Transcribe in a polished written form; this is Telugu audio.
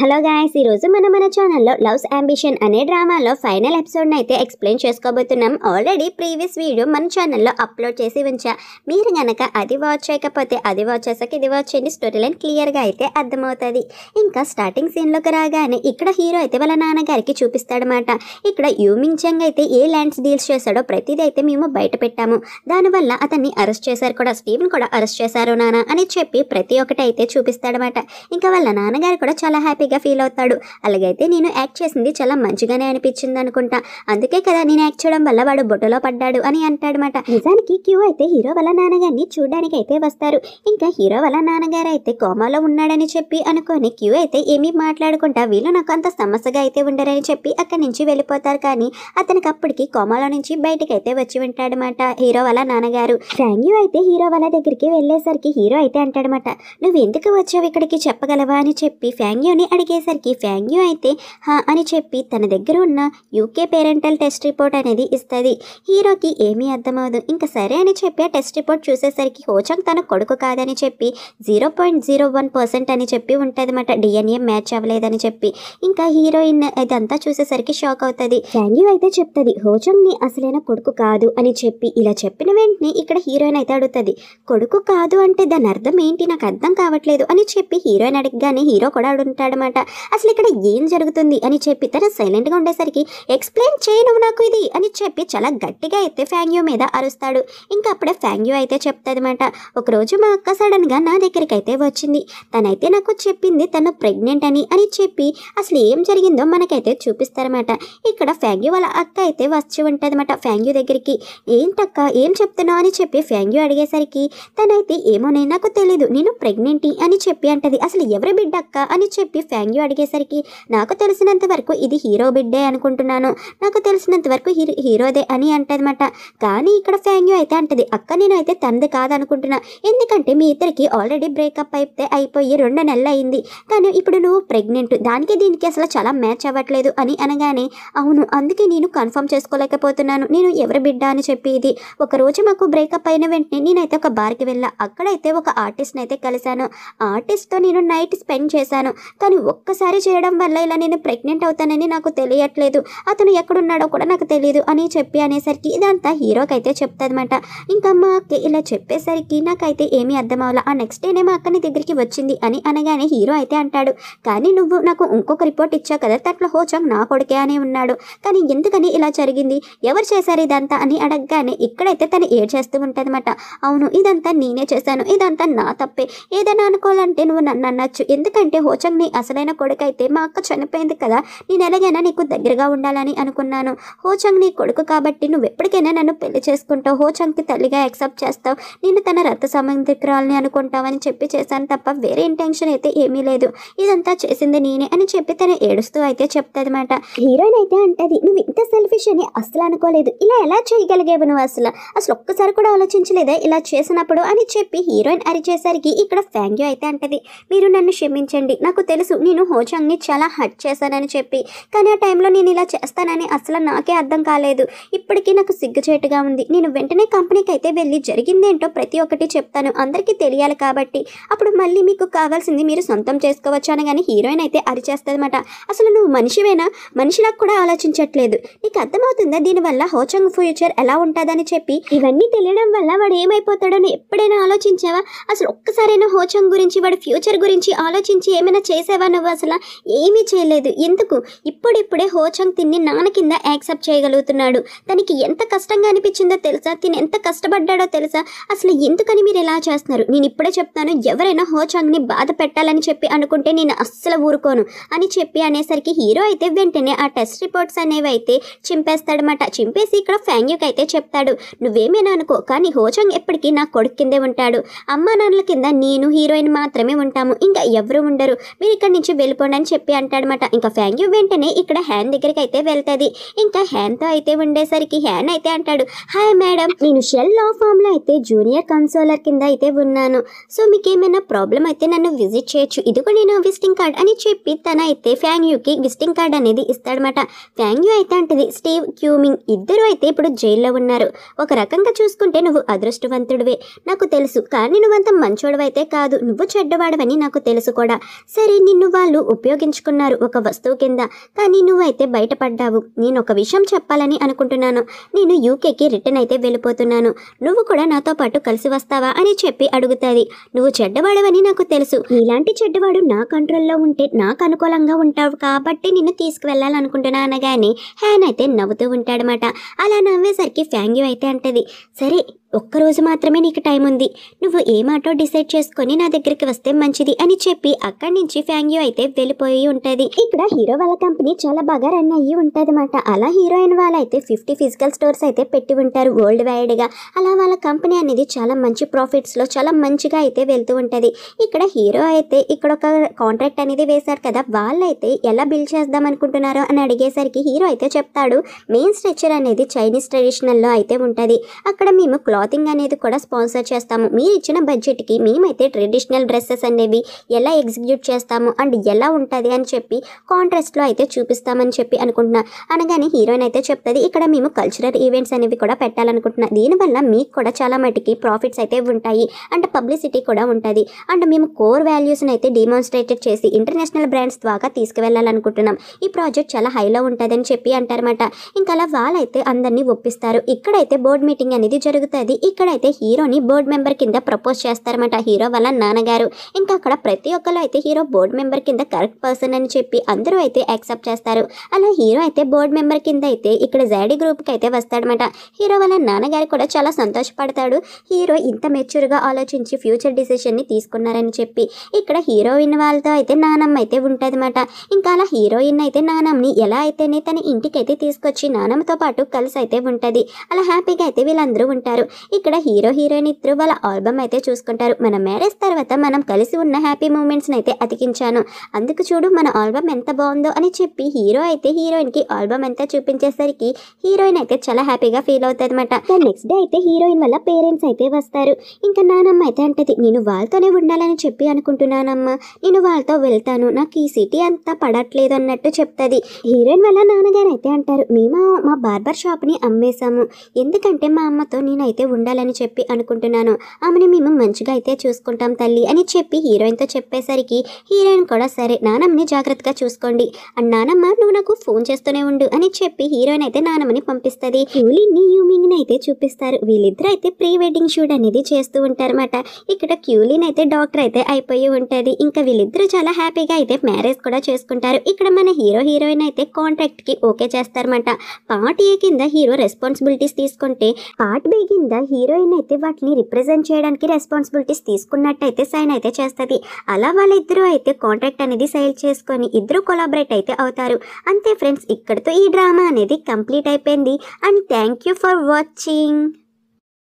హలో గాయ్స్, ఈరోజు మన ఛానల్లో లవ్స్ అంబిషన్ అనే డ్రామాలో ఫైనల్ ఎపిసోడ్ని అయితే ఎక్స్ప్లెయిన్ చేసుకోబోతున్నాం. ఆల్రెడీ ప్రీవియస్ వీడియో మన ఛానల్లో అప్లోడ్ చేసి ఉంచా. మీరు కనుక అది వాచ్ చేయకపోతే అది వాచ్ చేసాక ఇది వాచ్ చేయండి. స్టోరీ లైన్ క్లియర్గా అయితే అర్థమవుతుంది. ఇంకా స్టార్టింగ్ సీన్లోకి రాగానే ఇక్కడ హీరో అయితే వాళ్ళ నాన్నగారికి చూపిస్తాడనమాట. ఇక్కడ యూమింగ్ చంగ్ అయితే ఏ ల్యాండ్స్ డీల్స్ చేశాడో ప్రతిదీ అయితే మేము బయట పెట్టాము. దానివల్ల అతన్ని అరెస్ట్ చేశారు కూడా, స్టీవెన్ కూడా అరెస్ట్ చేశారు నాన్న అని చెప్పి ప్రతి ఒక్కటి అయితే చూపిస్తాడనమాట. ఇంకా వాళ్ళ నాన్నగారు కూడా చాలా హ్యాపీగా ఫీల్ అవుతాడు. అలాగైతే నేను యాక్ట్ చేసింది చాలా మంచిగానే అనిపించింది అనుకుంటా, అందుకే కదా నేను యాక్ట్ చేయడం వల్ల వాడు బొట్టలో పడ్డాడు అని అంటాడనమాట. నిజానికి క్యూ అయితే హీరో వాళ్ళ నాన్నగారిని చూడడానికి అయితే వస్తారు. ఇంకా హీరో వాళ్ళ నాన్నగారు అయితే కోమాలో ఉన్నాడని చెప్పి అనుకొని క్యూ అయితే ఏమీ మాట్లాడుకుంటా వీళ్ళు నాకు అంత సమస్యగా అయితే ఉండరని చెప్పి అక్కడి నుంచి వెళ్ళిపోతారు. కానీ అతనికి అప్పటికి కోమాలో నుంచి బయటకు అయితే వచ్చి ఉంటాడనమాట హీరో వాళ్ళ నాన్నగారు. ఫ్రాంగ్యూ అయితే హీరో వాళ్ళ దగ్గరికి వెళ్ళేసరికి హీరో అయితే అంటాడనమాట, నువ్వు ఎందుకు వచ్చావు ఇక్కడికి చెప్పగలవా అని చెప్పి ఫ్రాంగ్యూని అడిగేసరికి ఫ్రాంగ్యూ అయితే హా అని చెప్పి తన దగ్గర ఉన్న యూకే పేరెంటల్ టెస్ట్ రిపోర్ట్ అనేది ఇస్తుంది. హీరోకి ఏమీ అర్థమవదు. ఇంకా సరే అని చెప్పి ఆ టెస్ట్ రిపోర్ట్ చూసేసరికి హోచంగ్ తన కొడుకు కాదని చెప్పి 0.01% అని చెప్పి ఉంటుందన్నమాట. డిఎన్ఏ మ్యాచ్ అవ్వలేదని చెప్పి ఇంకా హీరోయిన్ ఇదంతా చూసేసరికి షాక్ అవుతుంది. ఫ్రాంగ్యూ అయితే చెప్తుంది హోచంగ్ ని అసలైన కొడుకు కాదు అని చెప్పి. ఇలా చెప్పిన వెంటనే ఇక్కడ హీరోయిన్ అయితే అడుగుతుంది, కొడుకు కాదు అంటే దాని అర్థం ఏంటి, నాకు అర్థం కావట్లేదు అని చెప్పి హీరోయిన్ అడగగానే హీరో కూడా అడుగుంటాడనమాట. అసలు ఇక్కడ ఏం జరుగుతుంది అని చెప్పి తను సైలెంట్ గా ఉండేసరికి ఎక్స్ప్లెయిన్ చేయను నాకు ఇది అని చెప్పి చాలా గట్టిగా అయితే ఫ్రాంగ్యూ మీద అరుస్తాడు. ఇంకా అప్పుడే ఫ్రాంగ్యూ అయితే చెప్తాదన్నమాట, ఒకరోజు మా అక్క సడన్ గా నా దగ్గరికి అయితే వచ్చింది. తనైతే నాకు చెప్పింది తను ప్రెగ్నెంట్ అని చెప్పి అసలు ఏం జరిగిందో మనకైతే చూపిస్తారన్నమాట. ఇక్కడ ఫ్రాంగ్యూ వాళ్ళ అక్క అయితే వచ్చి ఉంటదన్నమాట ఫ్రాంగ్యూ దగ్గరికి. ఏంటక్క ఏం చెప్తున్నావు అని చెప్పి ఫ్రాంగ్యూ అడిగేసరికి తనైతే ఏమోనే నాకు తెలీదు, నేను ప్రెగ్నెంట్ అని చెప్పి అంటది. అసలు ఎవరి బిడ్డ అక్క అని చెప్పి ఫ్రాంగ్యూ అడిగేసరికి నాకు తెలిసినంత వరకు ఇది హీరో బిడ్డే అనుకుంటున్నాను, నాకు తెలిసినంత వరకు హీరోదే అని అంటదన్నమాట. కానీ ఇక్కడ ఫ్రాంగ్యూ అయితే అంటది, అక్క నేను అయితే తనది కాదనుకుంటున్నా, ఎందుకంటే మీ ఇద్దరికి ఆల్రెడీ బ్రేకప్ అయితే అయిపోయి 2 నెలలు అయింది, కానీ ఇప్పుడు నువ్వు ప్రెగ్నెంట్, దానికి దీనికి అసలు చాలా మ్యాచ్ అవ్వట్లేదు అని అనగానే అవును అందుకే నేను కన్ఫర్మ్ చేసుకోలేకపోతున్నాను నేను ఎవరి బిడ్డ అని చెప్పి. ఇది ఒకరోజు మాకు బ్రేకప్ అయిన వెంటనే నేనైతే ఒక బార్కి వెళ్ళా, అక్కడైతే ఒక ఆర్టిస్ట్ని అయితే కలిశాను, ఆర్టిస్ట్తో నేను నైట్ స్పెండ్ చేశాను, కానీ ఒక్కసారి చేయడం వల్ల ఇలా నేను ప్రెగ్నెంట్ అవుతానని నాకు తెలియట్లేదు, అతను ఎక్కడున్నాడో కూడా నాకు తెలియదు అని చెప్పి అనేసరికి ఇదంతా హీరోకి అయితే చెప్తాదన్నమాట. ఇంకా మా అక్క ఇలా చెప్పేసరికి నాకైతే ఏమీ అర్థం అవ్వాల. ఆ నెక్స్ట్ డేనే మా అక్కని దగ్గరికి వచ్చింది అని అనగానే హీరో అయితే అంటాడు, కానీ నువ్వు నాకు ఇంకొక రిపోర్ట్ ఇచ్చావు కదా, దాంట్లో హోచంగ్ నా కొడుకే అని ఉన్నాడు, కానీ ఎందుకని ఇలా జరిగింది, ఎవరు చేశారు ఇదంతా అని అడగగానే ఇక్కడైతే తను ఏడ్చేస్తూ ఉంటుందన్నమాట. అవును ఇదంతా నేనే చేశాను, ఇదంతా నా తప్పే, ఏదైనా అనుకోవాలంటే నువ్వు నన్ను అనొచ్చు, ఎందుకంటే హోచంగ్ నీ అసలైన కొడుకు అయితే మా అక్క చనిపోయింది కదా, నేను ఎలాగైనా నీకు దగ్గరగా ఉండాలని అనుకున్నాను, హోచంగ్ నీ కొడుకు కాబట్టి నువ్వు ఎప్పటికైనా నన్ను పెళ్లి చేసుకుంటావు, హోచంగ్కి తల్లిగా యాక్సెప్ట్ చేస్తావు, నేను తన రక్త సంబంధికురాలని అనుకుంటావని చెప్పి చేశాను తప్ప వేరే ఇంటెన్షన్ అయితే ఏమీ లేదు, ఇదంతా చేసింది నేనే అని చెప్పి తను ఏడుస్తూ అయితే చెప్తాదన్నమాట. హీరోయిన్ అయితే అంటది, నువ్వు ఇంత సెల్ఫిష్ అని అసలు అనుకోలేదు, ఇలా ఎలా చేయగలిగేవు నువ్వు, అసలు ఒక్కసారి కూడా ఆలోచించలేదా ఇలా చేసినప్పుడు అని చెప్పి హీరోయిన్ అరిచేసరికి ఇక్కడ ఫ్రాంగ్యూ అయితే అంటది, మీరు నన్ను క్షమించండి, నాకు తెలుసు నేను హోచంగ్ని చాలా హర్ట్ చేశానని చెప్పి, కానీ ఆ టైంలో నేను ఇలా చేస్తానని అసలు నాకే అర్థం కాలేదు, ఇప్పటికీ నాకు సిగ్గుచేటుగా ఉంది, నేను వెంటనే కంపెనీకి అయితే వెళ్ళి జరిగిందేంటో ప్రతి ఒక్కటి చెప్తాను, అందరికీ తెలియాలి కాబట్టి అప్పుడు మళ్ళీ మీకు కావాల్సింది మీరు సొంతం చేసుకోవచ్చు అనగానే హీరోయిన్ అయితే అరిచేస్తుందన్నమాట. అసలు నువ్వు మనిషివేనా, మనిషిలకు కూడా ఆలోచించట్లేదు, నీకు అర్థమవుతుందా దీనివల్ల హోచంగ్ ఫ్యూచర్ ఎలా ఉంటుందని చెప్పి, ఇవన్నీ తెలియడం వల్ల వాడు ఏమైపోతాడని ఎప్పుడైనా ఆలోచించావా, అసలు ఒక్కసారైనా హోచంగ్ గురించి వాడి ఫ్యూచర్ గురించి ఆలోచించి ఏమైనా చేసావా నువ్వు, అసలు ఏమీ చేయలేదు, ఎందుకు ఇప్పుడిప్పుడే హోచంగ్ తిన్ని నాన్న కింద యాక్సెప్ట్ చేయగలుగుతున్నాడు, తనకి ఎంత కష్టంగా అనిపించిందో తెలుసా, తిని ఎంత కష్టపడ్డాడో తెలుసా, అసలు ఎందుకని మీరు ఎలా చేస్తున్నారు, నేను ఇప్పుడే చెప్తాను, ఎవరైనా హోచంగ్ని బాధ పెట్టాలని చెప్పి అనుకుంటే నేను అస్సలు ఊరుకోను అని చెప్పి అనేసరికి హీరో అయితే వెంటనే ఆ టెస్ట్ రిపోర్ట్స్ అనేవి అయితే చింపేస్తాడనమాట. చింపేసి ఇక్కడ ఫ్రాంగ్యూకి అయితే చెప్తాడు, నువ్వేమైనా అనుకో కానీ హోచంగ్ ఎప్పటికీ నా కొడుకు కిందే ఉంటాడు, అమ్మా నాన్నల కింద నేను హీరోయిన్ మాత్రమే ఉంటాము, ఇంకా ఎవరు ఉండరు, మీరు ఇక్కడి నుంచి వెళ్ళిపోండి అని చెప్పి అంటాడనమాట. ఇంకా ఫ్రాంగ్యూ వెంటనే ఇక్కడ హ్యాన్ దగ్గరికి అయితే వెళ్తుంది. ఇంకా హ్యాన్తో అయితే ఉండేసరికి హ్యాన్ అయితే అంటాడు, హాయ్ మేడం, నేను షెల్ లా ఫామ్ లో అయితే జూనియర్ కన్సోలర్ కింద అయితే ఉన్నాను, సో మీకు ఏమైనా ప్రాబ్లం అయితే నన్ను విజిట్ చేయొచ్చు, ఇదిగో నేను విజిటింగ్ కార్డ్ అని చెప్పి తన అయితే ఫ్రాంగ్యూకి విజిటింగ్ కార్డ్ అనేది ఇస్తాడనమాట. ఫ్రాంగ్యూ అయితే అంటది, స్టీవ్ క్యూమింగ్ ఇద్దరు అయితే ఇప్పుడు జైల్లో ఉన్నారు, ఒక రకంగా చూసుకుంటే నువ్వు అదృష్టవంతుడివే నాకు తెలుసు, కానీ నువ్వంత మంచోడవైతే కాదు, నువ్వు చెడ్డవాడవని నాకు తెలుసు కూడా, సరే నిన్ను నిన్ను వాళ్ళు ఉపయోగించుకున్నారు ఒక వస్తువు కింద. కానీ నువ్వైతే బయటపడ్డావు. నేను ఒక విషయం చెప్పాలని అనుకుంటున్నాను. నేను యూకేకి రిటర్న్ అయితే వెళ్ళిపోతున్నాను. నువ్వు కూడా నాతో పాటు కలిసి వస్తావా అని చెప్పి అడుగుతుంది. నువ్వు చెడ్డవాడవని నాకు తెలుసు. ఇలాంటి చెడ్డవాడు నా కంట్రోల్లో ఉంటే నాకు అనుకూలంగా ఉంటావు కాబట్టి నిన్ను తీసుకువెళ్ళాలనుకుంటున్నా అనగానే హ్యాన్ అయితే నవ్వుతూ ఉంటాడనమాట. అలా నవ్వేసరికి ఫ్యాంగ్యూ అయితే అంటది, సరే ఒక్కరోజు మాత్రమే నీకు టైం ఉంది. నువ్వు ఏ మాటో డిసైడ్ చేసుకొని నా దగ్గరికి వస్తే మంచిది అని చెప్పి అక్కడి నుంచి ఫ్యాంగ్యూ అయితే వెళ్ళిపోయి ఉంటుంది. ఇక్కడ హీరో వాళ్ళ కంపెనీ చాలా బాగా రన్ అయ్యి ఉంటుందన్నమాట. అలా హీరోయిన్ వాళ్ళైతే 50 ఫిజికల్ స్టోర్స్ అయితే పెట్టి ఉంటారు వరల్డ్ వైడ్గా. అలా వాళ్ళ కంపెనీ అనేది చాలా మంచి ప్రాఫిట్స్లో చాలా మంచిగా అయితే వెళ్తూ ఉంటుంది. ఇక్కడ హీరో అయితే ఇక్కడ ఒక కాంట్రాక్ట్ అనేది వేశారు కదా, వాళ్ళైతే ఎలా బిల్ చేద్దాం అనుకుంటున్నారో అని అడిగేసరికి హీరో అయితే చెప్తాడు, మెయిన్ స్ట్రక్చర్ అనేది చైనీస్ ట్రెడిషనల్లో అయితే ఉంటుంది. అక్కడ మేము క్లాతింగ్ అనేది కూడా స్పాన్సర్ చేస్తాము. మీరు ఇచ్చిన బడ్జెట్కి మేమైతే ట్రెడిషనల్ డ్రెస్సెస్ అనేవి ఎలా ఎగ్జిక్యూట్ చేస్తాము అండ్ ఎలా ఉంటుంది అని చెప్పి కాంట్రాస్ట్లో అయితే చూపిస్తామని చెప్పి అనుకుంటున్నా. అనగానే హీరోయిన్ అయితే చెప్తుంది, ఇక్కడ మేము కల్చరల్ ఈవెంట్స్ అనేవి కూడా పెట్టాలనుకుంటున్నాం. దీనివల్ల మీకు కూడా చాలా మటుకి ప్రాఫిట్స్ అయితే ఉంటాయి అండ్ పబ్లిసిటీ కూడా ఉంటుంది. అండ్ మేము కోర్ వాల్యూస్ని అయితే డిమాన్స్ట్రేటెడ్ చేసి ఇంటర్నేషనల్ బ్రాండ్స్ ద్వారా తీసుకువెళ్ళాలనుకుంటున్నాం. ఈ ప్రాజెక్ట్ చాలా హైలో ఉంటుందని చెప్పి అంటారన్నమాట. ఇంకా అలా వాళ్ళైతే అందరినీ ఒప్పిస్తారు. ఇక్కడైతే బోర్డ్ మీటింగ్ అనేది జరుగుతుంది. ఇక్కడైతే హీరోని బోర్డ్ మెంబర్ కింద ప్రపోజ్ చేస్తారన్నమాట హీరో వాళ్ళ నాన్నగారు. ఇంకా అక్కడ ప్రతి ఒక్కరు అయితే హీరో బోర్డ్ మెంబర్ కింద కరెక్ట్ పర్సన్ అని చెప్పి అందరూ అయితే యాక్సెప్ట్ చేస్తారు. అలా హీరో అయితే బోర్డ్ మెంబర్ కింద అయితే ఇక్కడ జాడీ గ్రూప్కి అయితే వస్తాడనమాట. హీరో వాళ్ళ నాన్నగారు కూడా చాలా సంతోషపడతాడు, హీరో ఇంత మెచ్యూర్గా ఆలోచించి ఫ్యూచర్ డిసిషన్ని తీసుకున్నారని చెప్పి. ఇక్కడ హీరోయిన్ వాళ్ళతో అయితే నానమ్మ అయితే ఉంటుందన్నమాట. ఇంకా అలా హీరోయిన్ అయితే నానమ్మని ఎలా అయితేనే తన ఇంటికి అయితే తీసుకొచ్చి నానమ్మతో పాటు కలిసి అయితే ఉంటుంది. అలా హ్యాపీగా అయితే వీళ్ళందరూ ఉంటారు. ఇక్కడ హీరో హీరోయిన్ ఇద్దరు వాళ్ళ ఆల్బమ్ అయితే చూసుకుంటారు. మన మ్యారేజ్ తర్వాత మనం కలిసి ఉన్న హ్యాపీ మూమెంట్స్ని అయితే అతికించాను, అందుకు చూడు మన ఆల్బమ్ ఎంత బాగుందో అని చెప్పి హీరో అయితే హీరోయిన్కి ఆల్బమ్ అంతా చూపించేసరికి హీరోయిన్ అయితే చాలా హ్యాపీగా ఫీల్ అవుతుంది అనమాట. నెక్స్ట్ డే అయితే హీరోయిన్ వాళ్ళ పేరెంట్స్ అయితే వస్తారు. ఇంకా నానమ్మ అయితే అంటది, నేను వాళ్ళతోనే ఉండాలని చెప్పి అనుకుంటున్నానమ్మా, నేను వాళ్ళతో వెళ్తాను, నాకు ఈ సిటీ అంతా పడట్లేదు అన్నట్టు చెప్తుంది. హీరోయిన్ వాళ్ళ నాన్నగారు అయితే అంటారు, మేము మా బార్బర్ షాప్ని అమ్మేశాము, ఎందుకంటే మా అమ్మతో నేనైతే ఉండాలని చెప్పి అనుకుంటున్నాను, ఆమెని మేము మంచిగా అయితే చూసుకుంటాం తల్లి అని చెప్పి హీరోయిన్తో చెప్పేసరికి హీరోయిన్ కూడా సరే నానమ్మని జాగ్రత్తగా చూసుకోండి అండ్ నానమ్మ నువ్వు నాకు ఫోన్ చేస్తూనే ఉండు అని చెప్పి హీరోయిన్ అయితే నానమ్మని పంపిస్తుంది. క్యూలీని యూమింగ్ని అయితే చూపిస్తారు. వీళ్ళిద్దరు అయితే ప్రీ వెడ్డింగ్ షూట్ అనేది చేస్తూ ఉంటారన్నమాట. ఇక్కడ క్యూలీన్ అయితే డాక్టర్ అయితే అయిపోయి ఉంటుంది. ఇంకా వీళ్ళిద్దరూ చాలా హ్యాపీగా అయితే మ్యారేజ్ కూడా చేసుకుంటారు. ఇక్కడ మన హీరో హీరోయిన్ అయితే కాంట్రాక్ట్కి ఓకే చేస్తారన్నమాట. పార్ట్ ఏ కింద హీరో రెస్పాన్సిబిలిటీస్ తీసుకుంటే పార్ట్ బి కింద హీరోయిన్ అయితే వాటిని రిప్రజెంట్ చేయడానికి రెస్పాన్సిబిలిటీస్ తీసుకున్నట్టయితే సైన్ అయితే చేస్తుంది. అలా వాళ్ళిద్దరూ అయితే కాంట్రాక్ట్ అనేది సైన్ చేసుకొని ఇద్దరు కొలాబరేట్ అయితే అవుతారు. అంతే ఫ్రెండ్స్, ఇక్కడితో ఈ డ్రామా అనేది కంప్లీట్ అయిపోయింది. And thank you for watching.